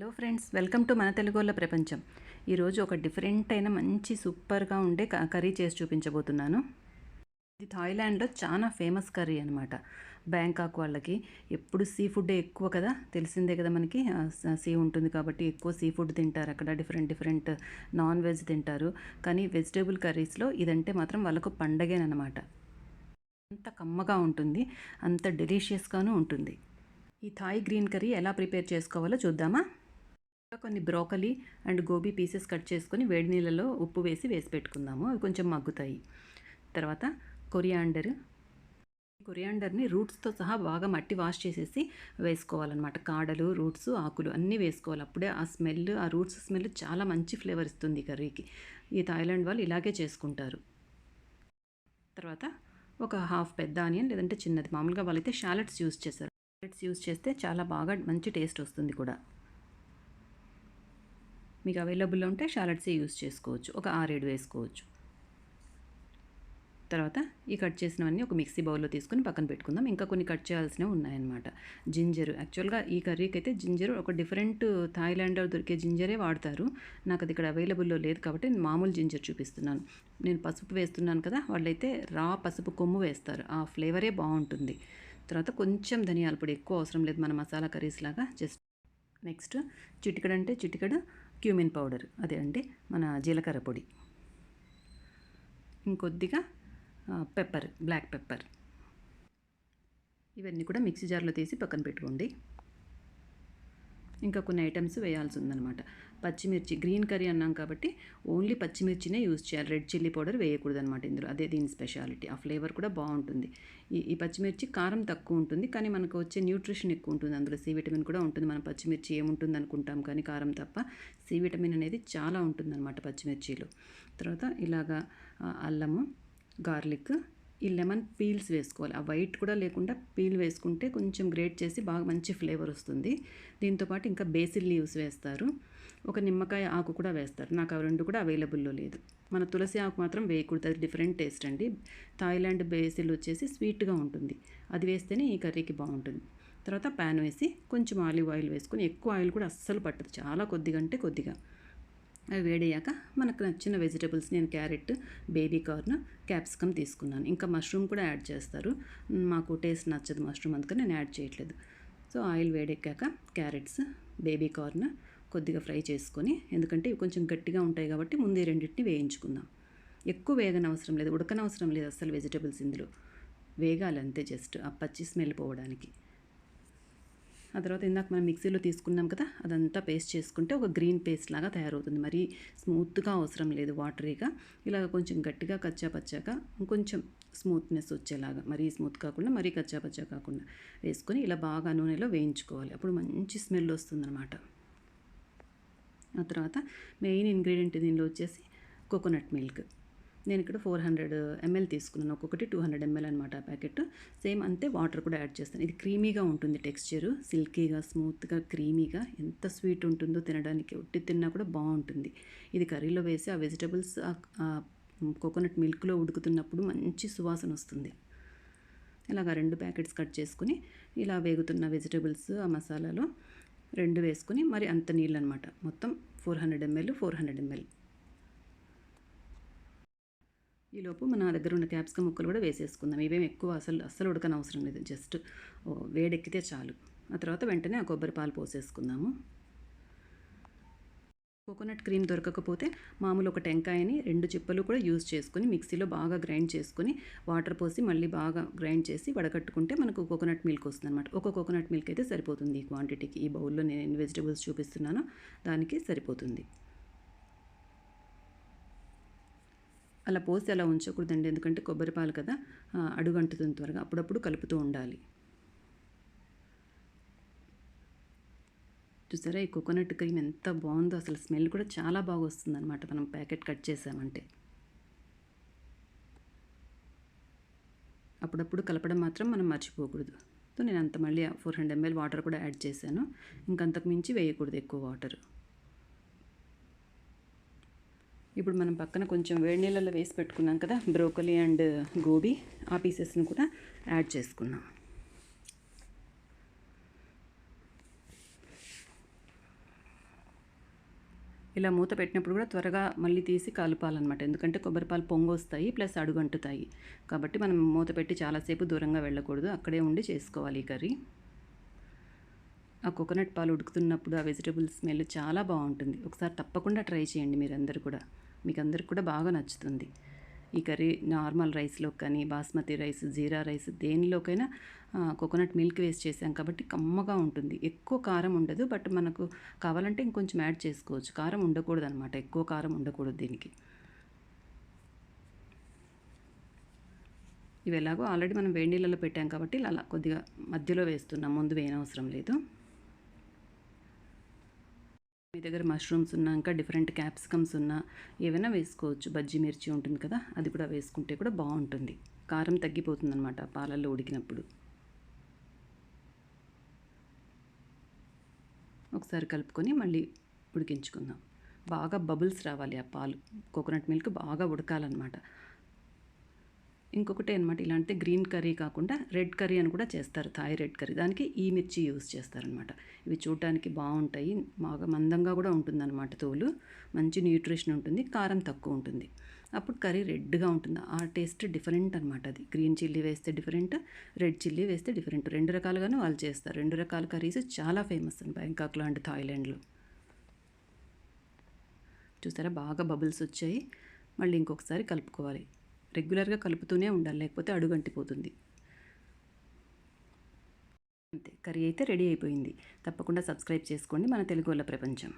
Hello friends, welcome to మన తెలుగోళ్ళ ప్రపంచం. ఈరోజు ఒక డిఫరెంట్ అయిన మంచి సూపర్గా ఉండే కర్రీ చేసి చూపించబోతున్నాను. ఇది థాయిలాండ్లో చాలా ఫేమస్ కర్రీ అనమాట. బ్యాంకాక్ వాళ్ళకి ఎప్పుడు సీ ఫుడ్డే ఎక్కువ కదా, తెలిసిందే కదా మనకి. సీ ఉంటుంది కాబట్టి ఎక్కువ సీ ఫుడ్ తింటారు అక్కడ. డిఫరెంట్ నాన్ వెజ్ తింటారు. కానీ వెజిటేబుల్ కర్రీస్లో ఇదంటే మాత్రం వాళ్ళకు పండగేనమాట. అంత కమ్మగా ఉంటుంది, అంత డెలీషియస్గాను ఉంటుంది. ఈ థాయ్ గ్రీన్ కర్రీ ఎలా ప్రిపేర్ చేసుకోవాలో చూద్దామా. కొన్ని broccoli and gobi pieces cut చేసుకొని వేడి నీళ్ళలో ఉప్పు వేసి పెట్టుకుందాము. అవి కొంచెం మగ్గుతాయి. తర్వాత కొరియాండర్ని రూట్స్తో సహా బాగా మట్టి వాష్ చేసేసి వేసుకోవాలన్నమాట. కాడలు, రూట్స్, ఆకులు అన్నీ వేసుకోవాలి. అప్పుడే ఆ స్మెల్, ఆ రూట్స్ స్మెల్ చాలా మంచి ఫ్లేవర్ ఇస్తుంది కర్రీకి. ఈ థాయిలాండ్ వాళ్ళు ఇలాగే చేసుకుంటారు. తర్వాత ఒక హాఫ్ పెద్ద ఆనియన్, లేదంటే చిన్నది, మామూలుగా వాళ్ళైతే షాలెట్స్ యూస్ చేస్తారు. షాలెట్స్ యూస్ చేస్తే చాలా బాగా మంచి టేస్ట్ వస్తుంది కూడా. మీకు అవైలబుల్లో ఉంటే షాలెట్సే యూస్ చేసుకోవచ్చు. ఒక 6-7 వేసుకోవచ్చు. తర్వాత ఈ కట్ చేసినవన్నీ ఒక మిక్సీ బౌల్లో తీసుకొని పక్కన పెట్టుకుందాం. ఇంకా కొన్ని కట్ చేయాల్సినవి ఉన్నాయన్నమాట. జింజర్, యాక్చువల్గా ఈ కర్రీకి అయితే జింజర్ ఒక డిఫరెంట్ థాయిలాండ్లో దొరికే జింజరే వాడతారు. నాకు అది ఇక్కడ అవైలబుల్లో లేదు కాబట్టి నేను మామూలు జింజర్ చూపిస్తున్నాను. నేను పసుపు వేస్తున్నాను కదా, వాళ్ళైతే రా పసుపు కొమ్ము వేస్తారు. ఆ ఫ్లేవరే బాగుంటుంది. తర్వాత కొంచెం ధనియాల పొడి, ఎక్కువ అవసరం లేదు మన మసాలా కర్రీస్ లాగా. జస్ట్ నెక్స్ట్ చిటికెడు క్యూమిన్ పౌడర్, అదే అంటే మన జీలకర్ర పొడి. ఇంకొద్దిగా బ్లాక్ పెప్పర్. ఇవన్నీ కూడా మిక్సీ జార్లో తీసి పక్కన పెట్టుకోండి. ఇంకా కొన్ని ఐటమ్స్ వేయాల్సి ఉందన్నమాట. పచ్చిమిర్చి, గ్రీన్ కర్రీ అన్నాం కాబట్టి ఓన్లీ పచ్చిమిర్చినే యూజ్ చేయాలి. రెడ్ చిల్లీ పౌడర్ వేయకూడదు అనమాట ఇందులో. అదే దీని స్పెషాలిటీ. ఆ ఫ్లేవర్ కూడా బాగుంటుంది. ఈ పచ్చిమిర్చి కారం తక్కువ ఉంటుంది, కానీ మనకు వచ్చే న్యూట్రిషన్ ఎక్కువ ఉంటుంది. అందులో సి విటమిన్ కూడా ఉంటుంది. మనం పచ్చిమిర్చి ఏముంటుంది అనుకుంటాం, కానీ కారం తప్ప సి విటమిన్ అనేది చాలా ఉంటుందన్నమాట పచ్చిమిర్చిలో. తర్వాత ఇలాగా అల్లము, గార్లిక్, ఈ లెమన్ పీల్స్ వేసుకోవాలి. ఆ వైట్ కూడా లేకుండా పీల్ వేసుకుంటే కొంచెం గ్రేట్ చేసి బాగా మంచి ఫ్లేవర్ వస్తుంది. దీంతోపాటు ఇంకా బేసిల్ లీవ్స్ వేస్తారు. ఒక నిమ్మకాయ ఆకు కూడా వేస్తారు. నాకు అవి రెండు కూడా అవైలబుల్లో లేదు. మన తులసి ఆకు మాత్రం వేయకూడదు, అది డిఫరెంట్ టేస్ట్ అండి. థాయిలాండ్ బేసిల్ వచ్చేసి స్వీట్గా ఉంటుంది. అది వేస్తేనే ఈ కర్రీకి బాగుంటుంది. తర్వాత ప్యాన్ వేసి కొంచెం ఆలివ్ ఆయిల్ వేసుకొని, ఎక్కువ ఆయిల్ కూడా అస్సలు పట్టదు, చాలా కొద్దిగా అంటే కొద్దిగా. అవి వేడయ్యాక మనకు నచ్చిన వెజిటబుల్స్, నేను క్యారెట్, బేబీ కార్న్, క్యాప్సికమ్ తీసుకున్నాను. ఇంకా మష్రూమ్ కూడా యాడ్ చేస్తారు. మాకు టేస్ట్ నచ్చదు మష్రూమ్, అందుకని నేను యాడ్ చేయట్లేదు. సో ఆయిల్ వేడెక్కాక క్యారెట్స్, బేబీ కార్న్ కొద్దిగా ఫ్రై చేసుకొని, ఎందుకంటే ఇవి కొంచెం గట్టిగా ఉంటాయి కాబట్టి ముందు ఈ రెండింటిని వేయించుకుందాం. ఎక్కువ వేగనవసరం లేదు, ఉడకనవసరం లేదు అసలు. వెజిటబుల్స్ ఇందులో వేగాలి అంతే, జస్ట్ ఆ పచ్చి స్మెల్ పోవడానికి. ఆ తర్వాత ఇందాక మనం మిక్సీలో తీసుకున్నాం కదా, అదంతా పేస్ట్ చేసుకుంటే ఒక గ్రీన్ పేస్ట్ లాగా తయారవుతుంది. మరీ స్మూత్గా అవసరం లేదు, వాటరీగా. ఇలాగ కొంచెం గట్టిగా కచ్చాపచ్చాక ఇంకొంచెం స్మూత్నెస్ వచ్చేలాగా, మరీ స్మూత్ కాకుండా మరీ కచ్చాపచ్చా కాకుండా వేసుకొని ఇలా బాగా నూనెలో వేయించుకోవాలి. అప్పుడు మంచి స్మెల్ వస్తుందన్నమాట. ఆ తర్వాత మెయిన్ ఇంగ్రీడియంట్ దీనిలో వచ్చేసి కోకోనట్ మిల్క్. నేను ఇక్కడ 400 ml తీసుకున్నాను. ఒక్కొక్కటి 200 ml అనమాట ప్యాకెట్. సేమ్ అంతే వాటర్ కూడా యాడ్ చేస్తాను. ఇది క్రీమీగా ఉంటుంది టెక్స్చరు, సిల్కీగా, స్మూత్గా, క్రీమీగా. ఎంత స్వీట్ ఉంటుందో తినడానికి, ఉట్టి తిన్నా కూడా బాగుంటుంది. ఇది కర్రీలో వేసి ఆ వెజిటబుల్స్ కోకోనట్ మిల్క్లో ఉడుకుతున్నప్పుడు మంచి సువాసన వస్తుంది. ఇలాగ 2 ప్యాకెట్స్ కట్ చేసుకుని ఇలా వేగుతున్న వెజిటబుల్స్ ఆ మసాలాలో 2 వేసుకుని, మరి అంత నీళ్ళు అనమాట. మొత్తం 400 ml. ఈలోపు మన దగ్గర ఉన్న క్యాప్సికమ్ ముక్కలు కూడా వేసేసుకుందాం. ఇవేం ఎక్కువ అస్సలు ఉడకనవసరం లేదు, జస్ట్ వేడెక్కితే చాలు. ఆ తర్వాత వెంటనే ఆ కొబ్బరి పాలు పోసేసుకుందాము. కోకోనట్ క్రీమ్ దొరకకపోతే మామూలు ఒక టెంకాయని 2 చిప్పలు కూడా యూజ్ చేసుకొని మిక్సీలో బాగా గ్రైండ్ చేసుకొని, వాటర్ పోసి మళ్ళీ బాగా గ్రైండ్ చేసి వడకట్టుకుంటే మనకు కోకోనట్ మిల్క్ వస్తుంది అనమాట. ఒక కోకోనట్ మిల్క్ అయితే సరిపోతుంది ఈ క్వాంటిటీకి. ఈ బౌల్లో నేను ఎన్ని వెజిటబుల్స్ చూపిస్తున్నానో దానికి సరిపోతుంది. అలా పోసి అలా ఉంచకూడదండి, ఎందుకంటే కొబ్బరి పాలు కదా, అడుగంటుతుంది త్వరగా. అప్పుడప్పుడు కలుపుతూ ఉండాలి. చూసారా ఈ కోకోనట్ క్రీమ్ ఎంత బాగుందో, అసలు స్మెల్ కూడా చాలా బాగా వస్తుంది అనమాట మనం ప్యాకెట్ కట్ చేసామంటే. అప్పుడప్పుడు కలపడం మాత్రం మనం మర్చిపోకూడదు. సో నేను అంత మళ్ళీ 400 ml వాటర్ కూడా యాడ్ చేశాను. ఇంకంతకు మించి వేయకూడదు ఎక్కువ వాటర్. ఇప్పుడు మనం పక్కన కొంచెం వేడి నీళ్ళలో వేసి పెట్టుకున్నాం కదా బ్రోకలీ అండ్ గోబీ, ఆ పీసెస్ని కూడా యాడ్ చేసుకున్నాం. ఇలా మూత పెట్టినప్పుడు కూడా త్వరగా మళ్ళీ తీసి కలపాలన్నమాట. ఎందుకంటే కొబ్బరిపాలు పొంగొస్తాయి ప్లస్ అడుగంటుతాయి. కాబట్టి మనం మూత పెట్టి చాలాసేపు దూరంగా వెళ్ళకూడదు. అక్కడే ఉండి చేసుకోవాలి ఈ కర్రీ. ఆ కోకోనట్ పాలు ఉడుకుతున్నప్పుడు ఆ వెజిటబుల్ స్మెల్ చాలా బాగుంటుంది. ఒకసారి తప్పకుండా ట్రై చేయండి మీరందరూ కూడా. మీకు అందరికి కూడా బాగా నచ్చుతుంది. ఈ కర్రీ నార్మల్ రైస్లోకి కానీ బాస్మతి రైస్, జీరా రైస్ దేనిలోకైనా కోకోనట్ మిల్క్ వేస్ట్ చేసాం కాబట్టి కమ్మగా ఉంటుంది. ఎక్కువ కారం ఉండదు. బట్ మనకు కావాలంటే ఇంకొంచెం యాడ్ చేసుకోవచ్చు. కారం ఉండకూడదు అనమాట. ఎక్కువ కారం ఉండకూడదు దీనికి. ఇవి ఎలాగో ఆల్రెడీ మనం వేడి నీళ్ళలో పెట్టాం కాబట్టి అలా కొద్దిగా మధ్యలో వేస్తున్నాం. ముందు వేయనవసరం లేదు. మీ దగ్గర మష్రూమ్స్ ఉన్నా ఇంకా డిఫరెంట్ క్యాప్సికమ్స్ ఉన్నా ఏవైనా వేసుకోవచ్చు. బజ్జీ మిర్చి ఉంటుంది కదా, అది కూడా వేసుకుంటే కూడా బాగుంటుంది. కారం తగ్గిపోతుంది అనమాట పాలల్లో ఉడికినప్పుడు. ఒకసారి కలుపుకొని మళ్ళీ ఉడికించుకుందాం. బాగా బబుల్స్ రావాలి ఆ పాలు. కోకోనట్ మిల్క్ బాగా ఉడకాలన్నమాట. ఇంకొకటి అనమాట, ఇలాంటి గ్రీన్ కర్రీ కాకుండా రెడ్ కర్రీ అని కూడా చేస్తారు. Thai red curry. దానికి ఈ మిర్చి యూజ్ చేస్తారనమాట. ఇవి చూడటానికి బాగుంటాయి. బాగా మందంగా కూడా ఉంటుందన్నమాట తోలు. మంచి న్యూట్రిషన్ ఉంటుంది. కారం తక్కువ ఉంటుంది. అప్పుడు కర్రీ రెడ్గా ఉంటుంది. ఆ టేస్ట్ డిఫరెంట్ అనమాట. అది గ్రీన్ చిల్లీ వేస్తే డిఫరెంట్, రెడ్ చిల్లీ వేస్తే డిఫరెంట్. రెండు రకాలుగాను వాళ్ళు చేస్తారు. రెండు రకాల కర్రీస్ చాలా ఫేమస్ అండి బ్యాంకాక్లో అండ్ థాయిలాండ్లో. చూసారా బాగా బబుల్స్ వచ్చాయి. మళ్ళీ ఇంకొకసారి కలుపుకోవాలి. రెగ్యులర్గా కలుపుతూనే ఉండాలి, లేకపోతే అడుగంటిపోతుంది. అంతే, కర్రీ అయితే రెడీ అయిపోయింది. తప్పకుండా సబ్స్క్రైబ్ చేసుకోండి మన తెలుగు వాళ్ళ ప్రపంచం.